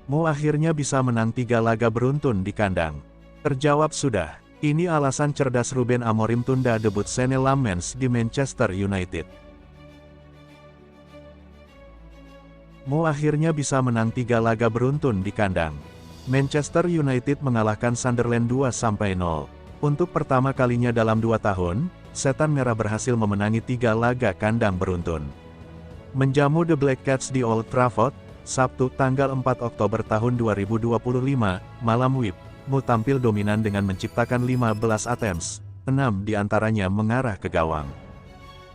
Mo akhirnya bisa menang 3 laga beruntun di kandang. Terjawab sudah. Ini alasan cerdas Ruben Amorim tunda debut Senne Lammens di Manchester United. Mo akhirnya bisa menang 3 laga beruntun di kandang. Manchester United mengalahkan Sunderland 2-0. Untuk pertama kalinya dalam 2 tahun, Setan Merah berhasil memenangi 3 laga kandang beruntun. Menjamu The Black Cats di Old Trafford, Sabtu tanggal 4 Oktober tahun 2025, malam WIB, Mo tampil dominan dengan menciptakan 15 attempts, 6 diantaranya mengarah ke gawang.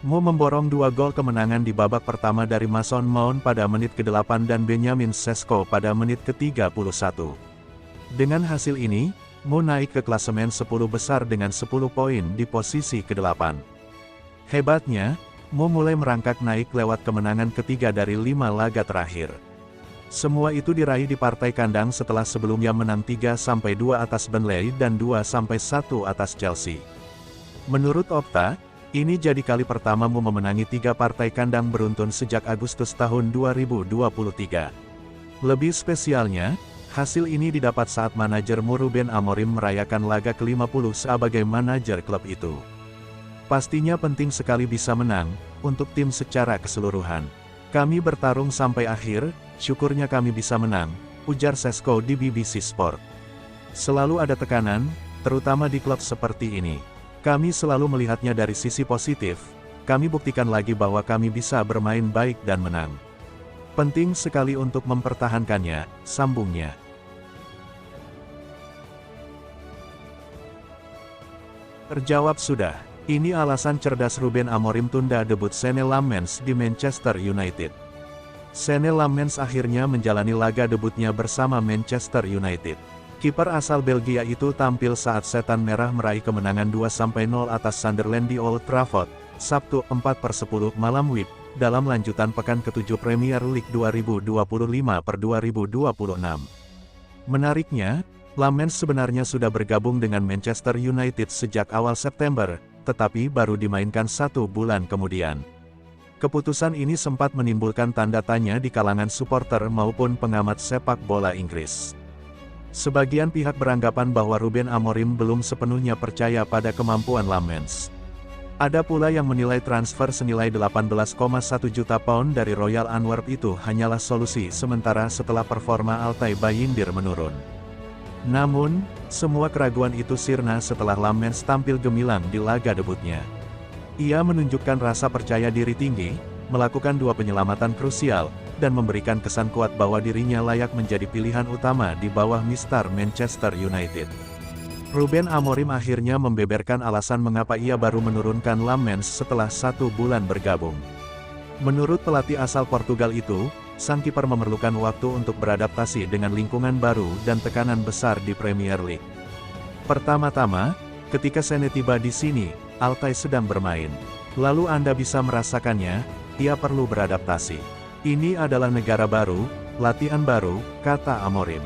Mo memborong 2 gol kemenangan di babak pertama dari Mason Mount pada menit ke-8 dan Benjamin Sesko pada menit ke-31. Dengan hasil ini, Mo naik ke klasemen 10 besar dengan 10 poin di posisi ke-8. Hebatnya, Mo mulai merangkak naik lewat kemenangan ketiga dari 5 laga terakhir. Semua itu diraih di partai kandang setelah sebelumnya menang 3-2 atas Burnley dan 2-1 atas Chelsea. Menurut Opta, ini jadi kali pertama Mo memenangi 3 partai kandang beruntun sejak Agustus tahun 2023. Lebih spesialnya, hasil ini didapat saat manajer Mo Ruben Amorim merayakan laga ke-50 sebagai manajer klub itu. Pastinya penting sekali bisa menang, untuk tim secara keseluruhan. Kami bertarung sampai akhir, syukurnya kami bisa menang, ujar Sesko di BBC Sport. Selalu ada tekanan, terutama di klub seperti ini. Kami selalu melihatnya dari sisi positif, kami buktikan lagi bahwa kami bisa bermain baik dan menang. Penting sekali untuk mempertahankannya, sambungnya. Terjawab sudah. Ini alasan cerdas Ruben Amorim tunda debut Senne Lammens di Manchester United. Senne Lammens akhirnya menjalani laga debutnya bersama Manchester United. Kiper asal Belgia itu tampil saat Setan Merah meraih kemenangan 2-0 atas Sunderland di Old Trafford, Sabtu 4/10 malam WIB, dalam lanjutan pekan ke-7 Premier League 2025/2026. Menariknya, Lammens sebenarnya sudah bergabung dengan Manchester United sejak awal September, tetapi baru dimainkan 1 bulan kemudian. Keputusan ini sempat menimbulkan tanda tanya di kalangan supporter maupun pengamat sepak bola Inggris. Sebagian pihak beranggapan bahwa Ruben Amorim belum sepenuhnya percaya pada kemampuan Lammens. Ada pula yang menilai transfer senilai 18,1 juta pound dari Royal Antwerp itu hanyalah solusi sementara setelah performa Altay Bayindir menurun. Namun, semua keraguan itu sirna setelah Lammens tampil gemilang di laga debutnya. Ia menunjukkan rasa percaya diri tinggi, melakukan 2 penyelamatan krusial, dan memberikan kesan kuat bahwa dirinya layak menjadi pilihan utama di bawah Mister Manchester United. Ruben Amorim akhirnya membeberkan alasan mengapa ia baru menurunkan Lammens setelah 1 bulan bergabung. Menurut pelatih asal Portugal itu, sang kiper memerlukan waktu untuk beradaptasi dengan lingkungan baru dan tekanan besar di Premier League. Pertama-tama, ketika Senne tiba di sini, Altay sedang bermain. Lalu Anda bisa merasakannya, ia perlu beradaptasi. Ini adalah negara baru, latihan baru, kata Amorim.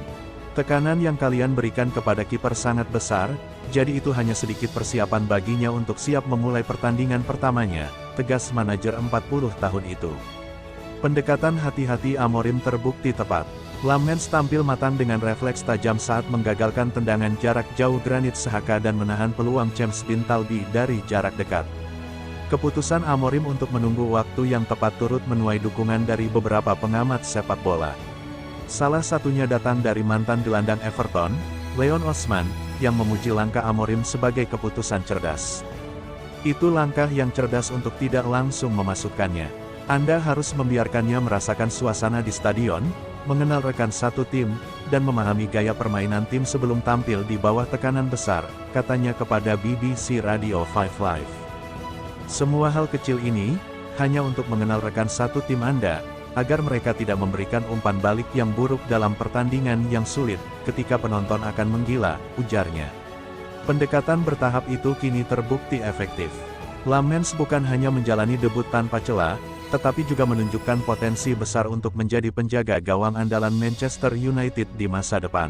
Tekanan yang kalian berikan kepada kiper sangat besar, jadi itu hanya sedikit persiapan baginya untuk siap memulai pertandingan pertamanya, tegas manajer 40 tahun itu. Pendekatan hati-hati Amorim terbukti tepat. Lammens tampil matang dengan refleks tajam saat menggagalkan tendangan jarak jauh Granit Xhaka dan menahan peluang James Bin-Talbi dari jarak dekat. Keputusan Amorim untuk menunggu waktu yang tepat turut menuai dukungan dari beberapa pengamat sepak bola. Salah satunya datang dari mantan gelandang Everton, Leon Osman, yang memuji langkah Amorim sebagai keputusan cerdas. Itu langkah yang cerdas untuk tidak langsung memasukkannya. Anda harus membiarkannya merasakan suasana di stadion, mengenal rekan satu tim, dan memahami gaya permainan tim sebelum tampil di bawah tekanan besar, katanya kepada BBC Radio 5 Live. Semua hal kecil ini, hanya untuk mengenal rekan satu tim Anda, agar mereka tidak memberikan umpan balik yang buruk dalam pertandingan yang sulit, ketika penonton akan menggila, ujarnya. Pendekatan bertahap itu kini terbukti efektif. Lammens bukan hanya menjalani debut tanpa celah, tetapi juga menunjukkan potensi besar untuk menjadi penjaga gawang andalan Manchester United di masa depan.